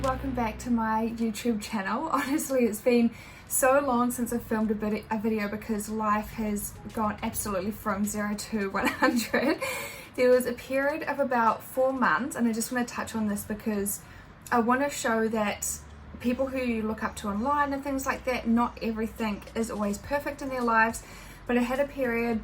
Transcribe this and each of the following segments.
welcome back to my YouTube channel. Honestly, it's been so long since I filmed a video because life has gone absolutely from 0 to 100. There was a period of about 4 months, and I just want to touch on this because I want to show that people who you look up to online and things like that, not everything is always perfect in their lives, but I had a period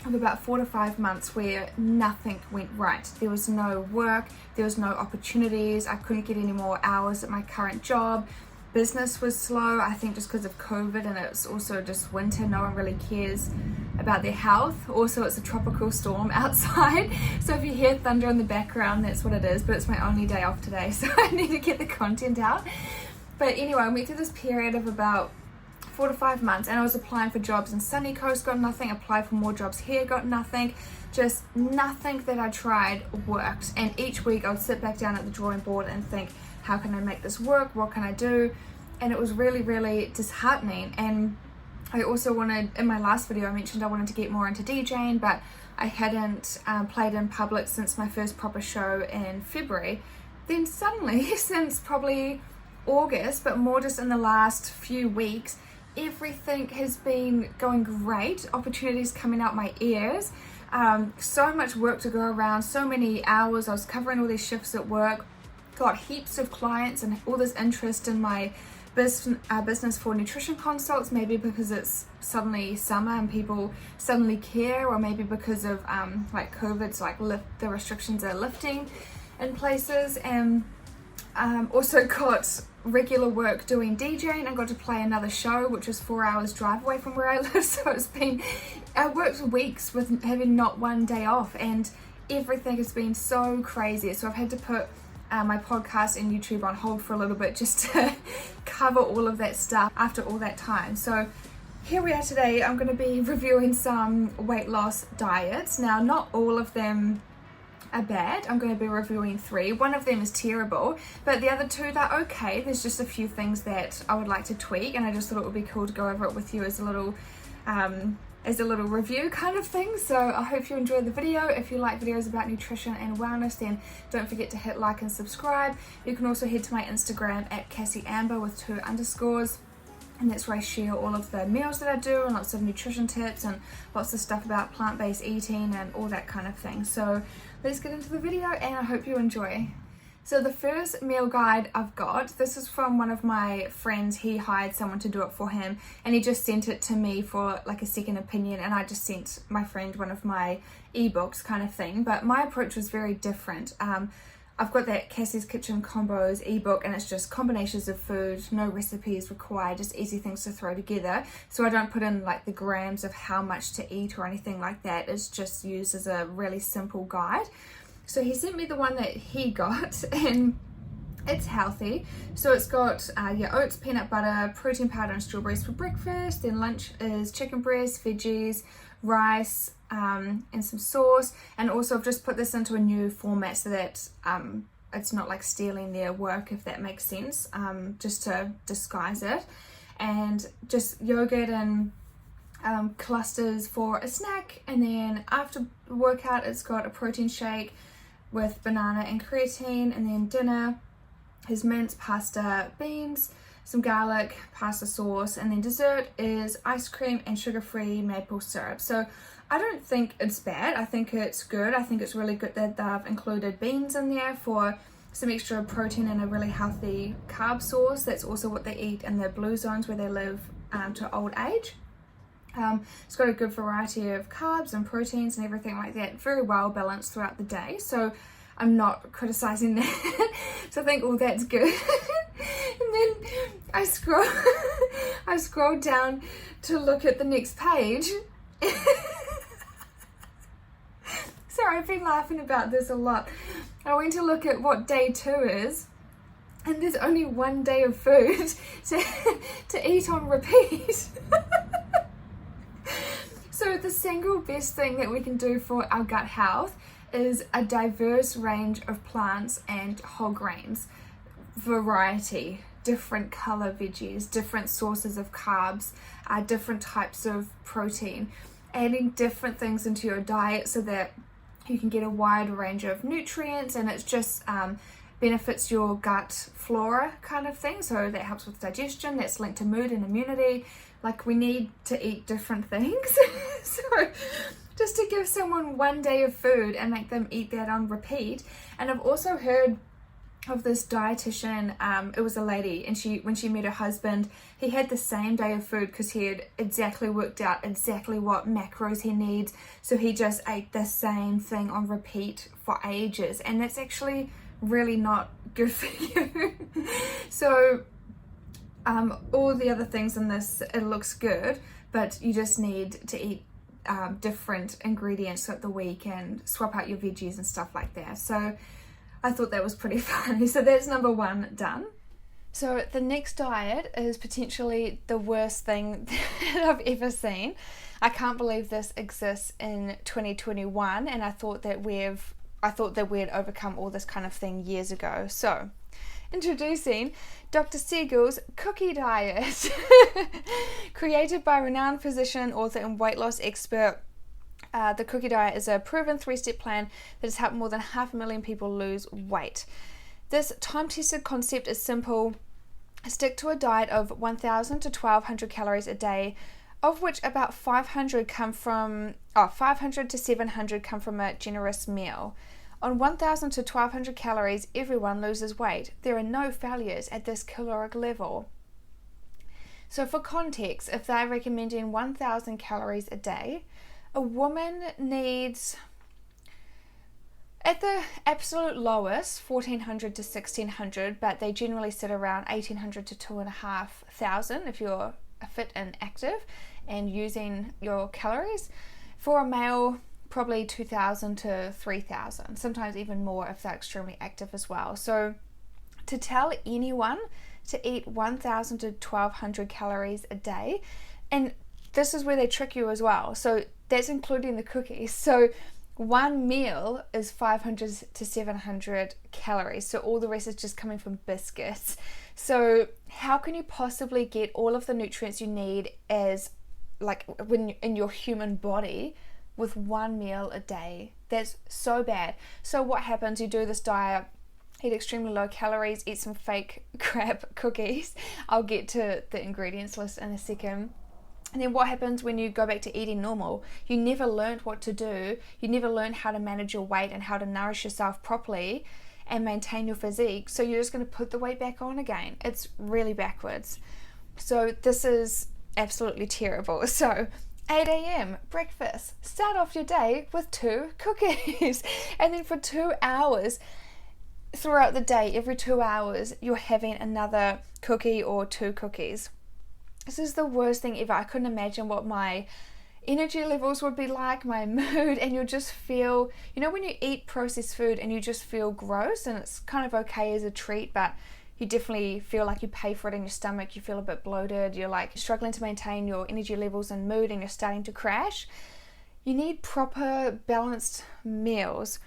of about 4 to 5 months where nothing went right. There was no work, there was no opportunities, I couldn't get any more hours at my current job, business was slow, I think just because of COVID, and it's also just winter, no one really cares about their health. Also, it's a tropical storm outside, so if you hear thunder in the background, that's what it is, but it's my only day off today, so I need to get the content out. But anyway, I went through this period of about 4 to 5 months, and I was applying for jobs in Sunny Coast, got nothing, applied for more jobs here, got nothing, just nothing that I tried worked. And each week I would sit back down at the drawing board and think, how can I make this work, what can I do? And it was really disheartening. And I also wanted, in my last video I mentioned I wanted to get more into DJing, but I hadn't played in public since my first proper show in February. Then suddenly, since probably August, but more just in the last few weeks, everything has been going great, opportunities coming out my ears, so much work to go around, so many hours, I was covering all these shifts at work, got heaps of clients and all this interest in my business for nutrition consults, maybe because it's suddenly summer and people suddenly care, or maybe because of like COVID's like the restrictions are lifting in places. And also got regular work doing DJing. I got to play another show which was 4 hours drive away from where I live, so it's been, I worked weeks with having not one day off, and everything has been so crazy, so I've had to put my podcast and YouTube on hold for a little bit just to cover all of that stuff after all that time. So here we are today. I'm going to be reviewing some weight loss diets. Now, not all of them are bad. I'm going to be reviewing 3. One of them is terrible, but the other 2, they're okay. There's just a few things that I would like to tweak, and I just thought it would be cool to go over it with you as a little review kind of thing. So I hope you enjoyed the video. If you like videos about nutrition and wellness, then don't forget to hit like and subscribe. You can also head to my Instagram at CASSIE'S with 2 underscores. And that's where I share all of the meals that I do and lots of nutrition tips and lots of stuff about plant-based eating and all that kind of thing. So let's get into the video, and I hope you enjoy. So the first meal guide I've got, this is from one of my friends. He hired someone to do it for him, and he just sent it to me for like a second opinion, and I just sent my friend one of my ebooks kind of thing. But my approach was very different. I've got that Cassie's Kitchen Combos ebook, and it's just combinations of food, no recipes required, just easy things to throw together. So I don't put in like the grams of how much to eat or anything like that. It's just used as a really simple guide. So he sent me the one that he got, and it's healthy. So it's got your oats, peanut butter, protein powder and strawberries for breakfast. Then lunch is chicken breast, veggies, rice, and some sauce. And also I've just put this into a new format so that it's not like stealing their work, if that makes sense, just to disguise it. And just yogurt and clusters for a snack. And then after workout, it's got a protein shake with banana and creatine. And then dinner is mince, pasta, beans, some garlic, pasta sauce, and then dessert is ice cream and sugar-free maple syrup. So I don't think it's bad. I think it's good. I think it's really good that they've included beans in there for some extra protein and a really healthy carb source. That's also what they eat in the blue zones where they live to old age. It's got a good variety of carbs and proteins and everything like that. Very well balanced throughout the day. So I'm not criticizing that. So I think all that's good. And then I scroll down to look at the next page. Sorry, I've been laughing about this a lot. I went to look at what day 2 is, and there's only 1 day of food to eat on repeat. So the single best thing that we can do for our gut health is a diverse range of plants and whole grains, variety, different color veggies, different sources of carbs, different types of protein, adding different things into your diet so that you can get a wide range of nutrients, and it's just benefits your gut flora kind of thing. So that helps with digestion, that's linked to mood and immunity. Like, we need to eat different things. So just to give someone one day of food and make them eat that on repeat. And I've also heard of this dietitian, it was a lady, and when she met her husband, he had the same day of food because he had exactly worked out exactly what macros he needs, so he just ate the same thing on repeat for ages, and that's actually really not good for you. So all the other things in this, it looks good, but you just need to eat different ingredients throughout the week and swap out your veggies and stuff like that. So I thought that was pretty funny. So that's number 1 done. So the next diet is potentially the worst thing that I've ever seen. I can't believe this exists in 2021, and I thought that we had overcome all this kind of thing years ago. So, introducing Dr. Siegel's cookie diet, created by renowned physician, author, and weight loss expert. The cookie diet is a proven 3-step plan that has helped more than 500,000 people lose weight. This time-tested concept is simple. Stick to a diet of 1,000 to 1,200 calories a day, of which about 500 to 700 come from a generous meal. On 1,000 to 1,200 calories, everyone loses weight. There are no failures at this caloric level. So for context, if they're recommending 1,000 calories a day, a woman needs, at the absolute lowest, 1,400 to 1,600, but they generally sit around 1,800 to 2,500 if you're fit and active and using your calories. For a male, probably 2,000 to 3,000, sometimes even more if they're extremely active as well. So to tell anyone to eat 1,000 to 1,200 calories a day, and this is where they trick you as well. So that's including the cookies. So one meal is 500 to 700 calories. So all the rest is just coming from biscuits. So how can you possibly get all of the nutrients you need as like when in your human body with one meal a day? That's so bad. So what happens? You do this diet, eat extremely low calories, eat some fake crap cookies. I'll get to the ingredients list in a second. And then what happens when you go back to eating normal? You never learned what to do. You never learned how to manage your weight and how to nourish yourself properly and maintain your physique. So you're just going to put the weight back on again. It's really backwards. So this is absolutely terrible. So 8 a.m. breakfast. Start off your day with 2 cookies. And then for 2 hours throughout the day, every 2 hours, you're having another cookie or 2 cookies. This is the worst thing ever. I couldn't imagine what my energy levels would be like, my mood, and you'll just feel, you know, when you eat processed food and you just feel gross and it's kind of okay as a treat, but you definitely feel like you pay for it in your stomach, you feel a bit bloated, you're like struggling to maintain your energy levels and mood and you're starting to crash. You need proper balanced meals.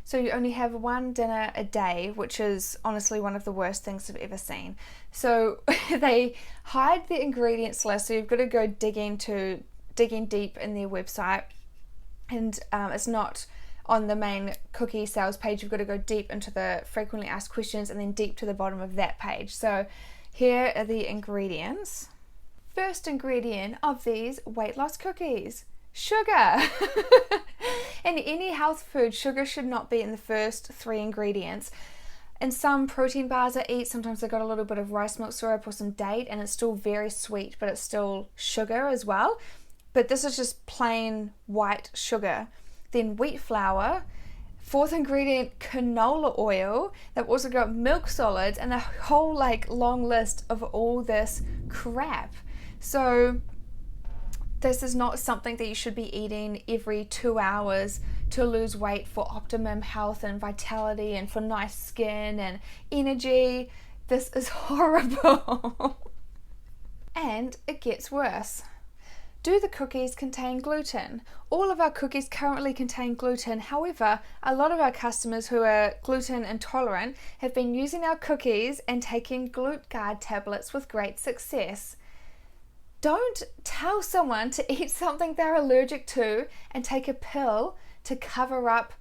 So you only have 1 dinner a day, which is honestly one of the worst things I've ever seen. So they hide the ingredients list, so you've got to go digging deep in their website, and it's not on the main cookie sales page. You've got to go deep into the frequently asked questions and then deep to the bottom of that page. So here are the ingredients. First ingredient of these weight loss cookies: sugar. In any health food, sugar should not be in the first 3 ingredients. In some protein bars I eat, sometimes they've got a little bit of rice milk syrup or some date, and it's still very sweet, but it's still sugar as well. But this is just plain white sugar. Then wheat flour. 4th ingredient, canola oil. They've also got milk solids and a whole long list of all this crap. So this is not something that you should be eating every 2 hours to lose weight for optimum health and vitality and for nice skin and energy. This is horrible. And it gets worse. Do the cookies contain gluten? All of our cookies currently contain gluten. However, a lot of our customers who are gluten intolerant have been using our cookies and taking GluteGuard tablets with great success. Don't tell someone to eat something they're allergic to and take a pill to cover up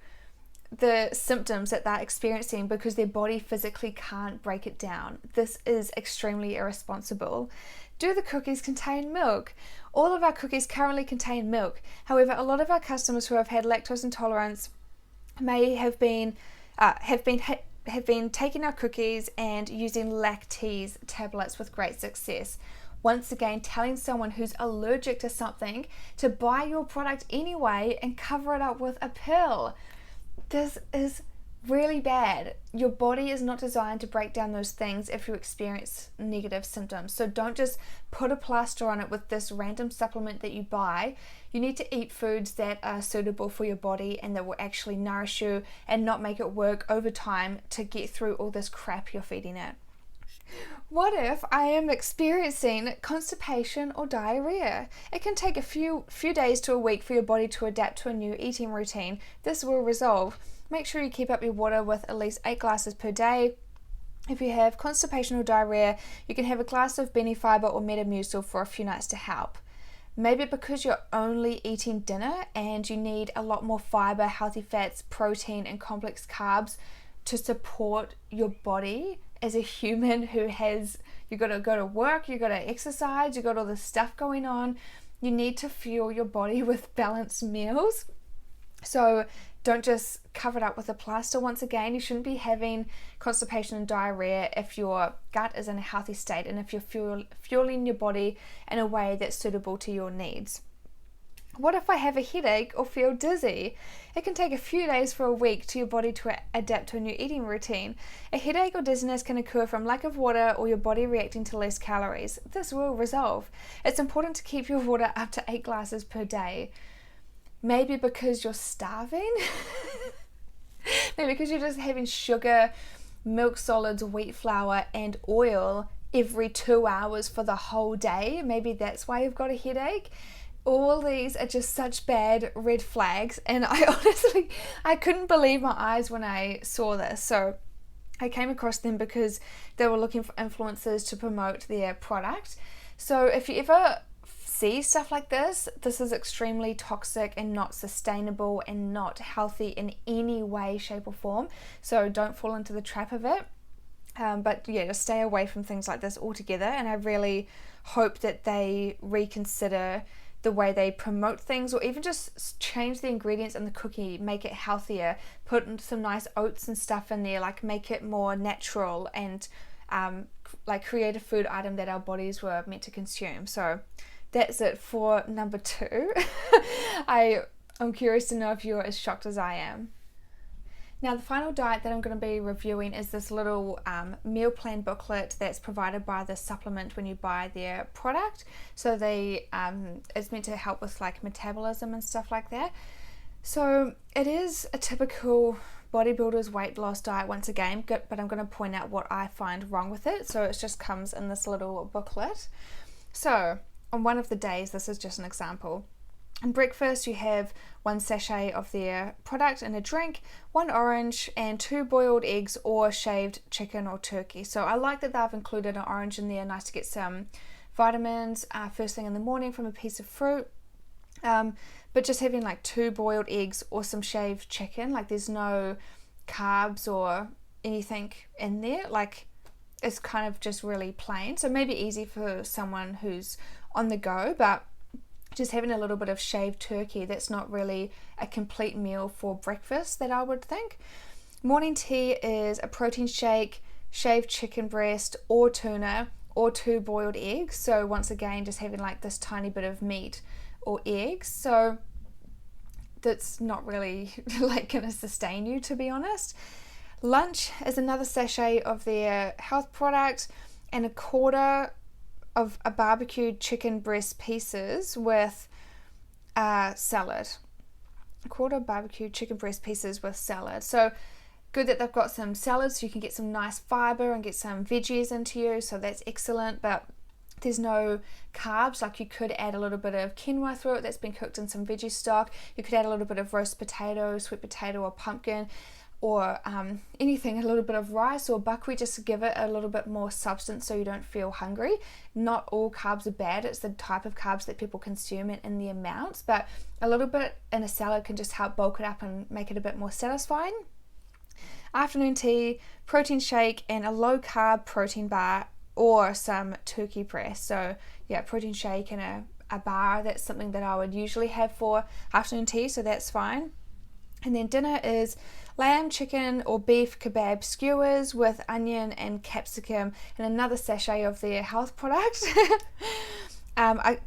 the symptoms that they're experiencing because their body physically can't break it down. This is extremely irresponsible. Do the cookies contain milk? All of our cookies currently contain milk. However, a lot of our customers who have had lactose intolerance may have been taking our cookies and using Lactase tablets with great success. Once again, telling someone who's allergic to something to buy your product anyway and cover it up with a pill. This is really bad. Your body is not designed to break down those things if you experience negative symptoms. So don't just put a plaster on it with this random supplement that you buy. You need to eat foods that are suitable for your body and that will actually nourish you and not make it work over time to get through all this crap you're feeding it. What if I am experiencing constipation or diarrhea? It can take a few days to a week for your body to adapt to a new eating routine. This will resolve. Make sure you keep up your water with at least 8 glasses per day. If you have constipation or diarrhea, you can have a glass of Bene Fiber or Metamucil for a few nights to help. Maybe because you're only eating dinner and you need a lot more fiber, healthy fats, protein, and complex carbs to support your body as a human who has, you got to go to work, you got to exercise, you got all this stuff going on. You need to fuel your body with balanced meals. So don't just cover it up with a plaster. Once again, you shouldn't be having constipation and diarrhea if your gut is in a healthy state and if you're fueling your body in a way that's suitable to your needs. What if I have a headache or feel dizzy? It can take a few days for a week to your body to adapt to a new eating routine. A headache or dizziness can occur from lack of water or your body reacting to less calories. This will resolve. It's important to keep your water up to 8 glasses per day. Maybe because you're starving? Maybe because you're just having sugar, milk solids, wheat flour, and oil every 2 hours for the whole day. Maybe that's why you've got a headache. All these are just such bad red flags, and I couldn't believe my eyes when I saw this. So I came across them because they were looking for influencers to promote their product. So if you ever see stuff like this is extremely toxic and not sustainable and not healthy in any way, shape or form. So don't fall into the trap of it. But yeah, just stay away from things like this altogether. And I really hope that they reconsider the way they promote things, or even just change the ingredients in the cookie, make it healthier, put some nice oats and stuff in there, like make it more natural and like create a food item that our bodies were meant to consume. So that's it for number 2. I'm curious to know if you're as shocked as I am. Now, the final diet that I'm going to be reviewing is this little meal plan booklet that's provided by the supplement when you buy their product. So it's meant to help with like metabolism and stuff like that. So it is a typical bodybuilder's weight loss diet once again, but I'm going to point out what I find wrong with it. So it just comes in this little booklet. So on one of the days, this is just an example. In breakfast, you have 1 sachet of their product in a drink, 1 orange, and 2 boiled eggs or shaved chicken or turkey. So I like that they've included an orange in there, nice to get some vitamins first thing in the morning from a piece of fruit. But just having like 2 boiled eggs or some shaved chicken, like there's no carbs or anything in there, like it's kind of just really plain. So maybe easy for someone who's on the go, but just having a little bit of shaved turkey, that's not really a complete meal for breakfast that I would think. Morning tea is a protein shake, shaved chicken breast or tuna, or 2 boiled eggs. So once again, just having like this tiny bit of meat or eggs. So that's not really like going to sustain you, to be honest. Lunch is another sachet of their health product and a quarter of a barbecued chicken breast pieces with salad. A quarter of barbecued chicken breast pieces with salad. So good that they've got some salads so you can get some nice fiber and get some veggies into you, so that's excellent. But there's no carbs. Like you could add a little bit of quinoa through it that's been cooked in some veggie stock. You could add a little bit of roast potato, sweet potato or pumpkin. or anything, a little bit of rice or buckwheat, just to give it a little bit more substance so you don't feel hungry. Not all carbs are bad, it's the type of carbs that people consume and in the amounts, but a little bit in a salad can just help bulk it up and make it a bit more satisfying. Afternoon tea, protein shake, and a low carb protein bar or some turkey breast. So yeah, protein shake and a bar, that's something that I would usually have for afternoon tea, so that's fine. And then dinner is lamb, chicken or beef kebab skewers with onion and capsicum and another sachet of their health product.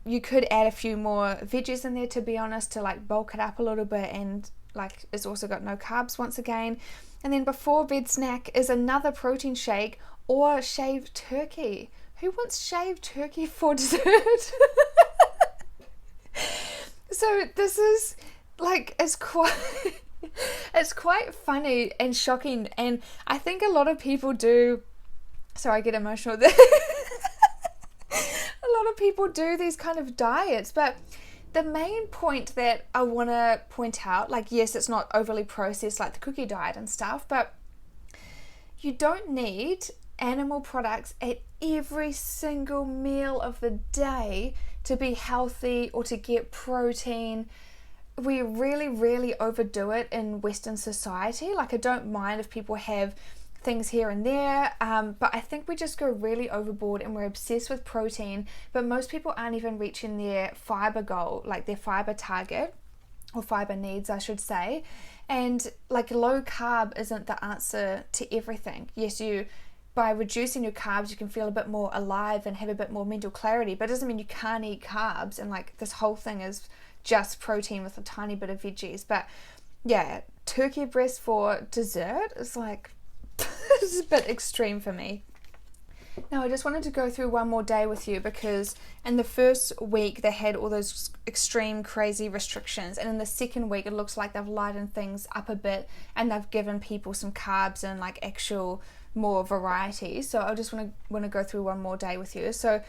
You could add a few more veggies in there, to be honest, to like bulk it up a little bit, and like it's also got no carbs once again. And then before bed snack is another protein shake or shaved turkey. Who wants shaved turkey for dessert? So this is like, it's quite funny and shocking, and I think a lot of people do. Sorry, I get emotional there. A lot of people do these kind of diets, but the main point that I want to point out, like, yes, it's not overly processed like the cookie diet and stuff, but you don't need animal products at every single meal of the day to be healthy or to get protein. We really overdo it in Western society. Like, I don't mind if people have things here and there, but I think we just go really overboard and we're obsessed with protein, but most people aren't even reaching their fiber goal, like their fiber target, or fiber needs I should say. And like, low carb isn't the answer to everything. Yes, by reducing your carbs you can feel a bit more alive and have a bit more mental clarity, but it doesn't mean you can't eat carbs and like this whole thing is just protein with a tiny bit of veggies. But yeah, turkey breast for dessert is like this is a bit extreme for me. Now I just wanted to go through one more day with you, because in the first week they had all those extreme crazy restrictions, and in the second week it looks like they've lightened things up a bit and they've given people some carbs and like actual more variety. So I just want to go through one more day with you. So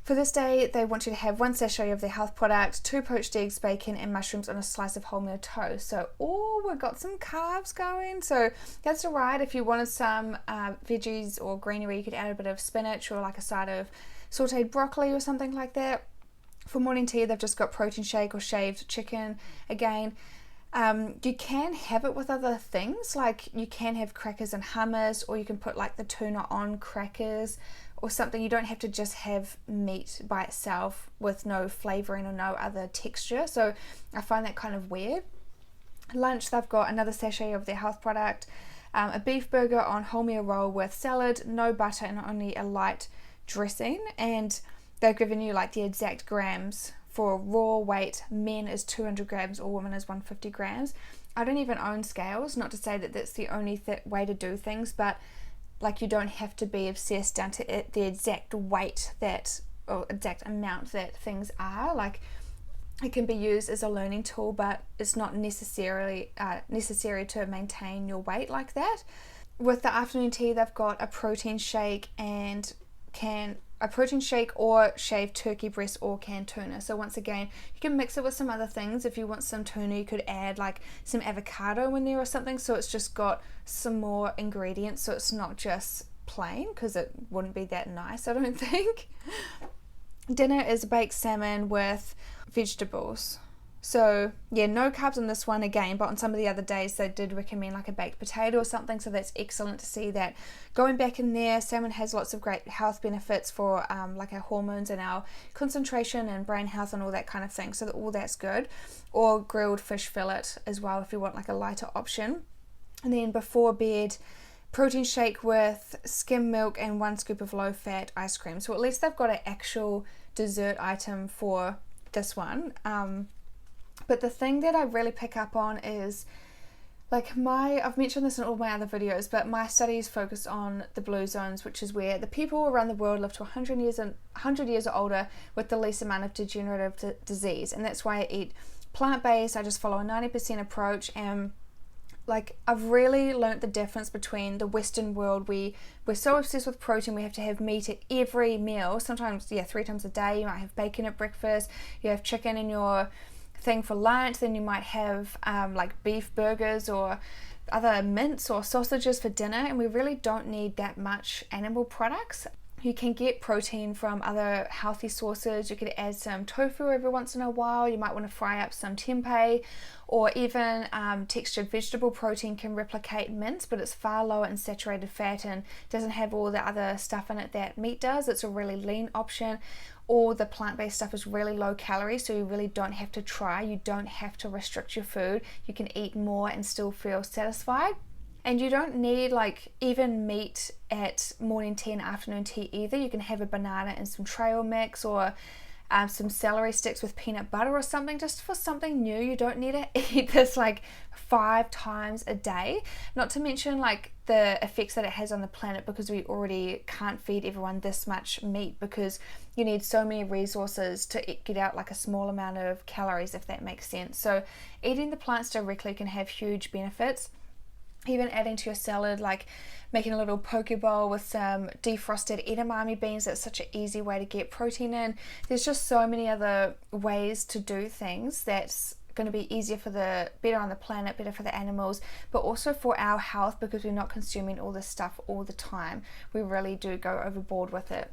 for this day, they want you to have 1 sachet of their health product, 2 poached eggs, bacon, and mushrooms on a slice of wholemeal toast. So, we've got some carbs going. So that's all right. If you wanted some veggies or greenery, you could add a bit of spinach or like a side of sauteed broccoli or something like that. For morning tea, they've just got protein shake or shaved chicken again. You can have it with other things, like you can have crackers and hummus, or you can put like the tuna on crackers or something. You don't have to just have meat by itself with no flavouring or no other texture. So I find that kind of weird. Lunch, they've got another sachet of their health product, a beef burger on wholemeal roll with salad, no butter and only a light dressing. And they've given you like the exact grams. For raw weight, men is 200 grams or women is 150 grams. I don't even own scales, not to say that that's the only way to do things, but like, you don't have to be obsessed down to the exact weight that, or exact amount that things are. Like, it can be used as a learning tool, but it's not necessarily necessary to maintain your weight like that. With the afternoon tea, they've got a protein shake and a protein shake or shaved turkey breast or canned tuna. So once again, you can mix it with some other things. If you want some tuna, you could add like some avocado in there or something, so it's just got some more ingredients, so it's not just plain, because it wouldn't be that nice, I don't think. Dinner is baked salmon with vegetables. So yeah, no carbs on this one again, but on some of the other days they did recommend like a baked potato or something, so that's excellent to see that going back in there. Salmon has lots of great health benefits for like our hormones and our concentration and brain health and all that kind of thing, so that all that's good. Or grilled fish fillet as well if you want like a lighter option. And then before bed, protein shake with skim milk and 1 scoop of low fat ice cream. So at least they've got an actual dessert item for this one. But the thing that I really pick up on is, like, I've mentioned this in all my other videos, but my studies focus on the blue zones, which is where the people around the world live to 100 years or older with the least amount of degenerative disease. And that's why I eat plant-based. I just follow a 90% approach, and like, I've really learnt the difference between the Western world. We're so obsessed with protein, we have to have meat at every meal, sometimes 3 times a day. You might have bacon at breakfast, you have chicken in your thing for lunch, then you might have like beef burgers or other mince or sausages for dinner, and we really don't need that much animal products. You can get protein from other healthy sources. You could add some tofu every once in a while. You might want to fry up some tempeh, or even textured vegetable protein can replicate mince, but it's far lower in saturated fat and doesn't have all the other stuff in it that meat does. It's a really lean option. All the plant-based stuff is really low calorie, so you really don't have to try. You don't have to restrict your food. You can eat more and still feel satisfied. And you don't need like even meat at morning tea and afternoon tea either. You can have a banana and some trail mix, or some celery sticks with peanut butter or something, just for something new. You don't need to eat this like 5 times a day. Not to mention like the effects that it has on the planet, because we already can't feed everyone this much meat, because you need so many resources to get out like a small amount of calories, if that makes sense. So eating the plants directly can have huge benefits. Even adding to your salad, like making a little poke bowl with some defrosted edamame beans, that's such an easy way to get protein in. There's just so many other ways to do things that's going to be easier for better on the planet, better for the animals, but also for our health, because we're not consuming all this stuff all the time. We really do go overboard with it.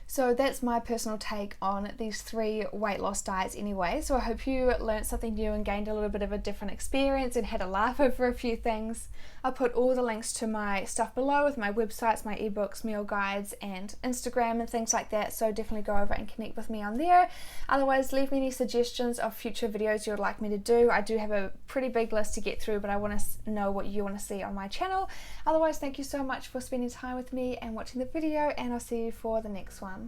So that's my personal take on these 3 weight loss diets anyway. So I hope you learned something new and gained a little bit of a different experience and had a laugh over a few things. I'll put all the links to my stuff below, with my websites, my ebooks, meal guides, and Instagram and things like that. So definitely go over and connect with me on there. Otherwise, leave me any suggestions of future videos you would like me to do. I do have a pretty big list to get through, but I want to know what you want to see on my channel. Otherwise, thank you so much for spending time with me and watching the video, and I'll see you for the next one.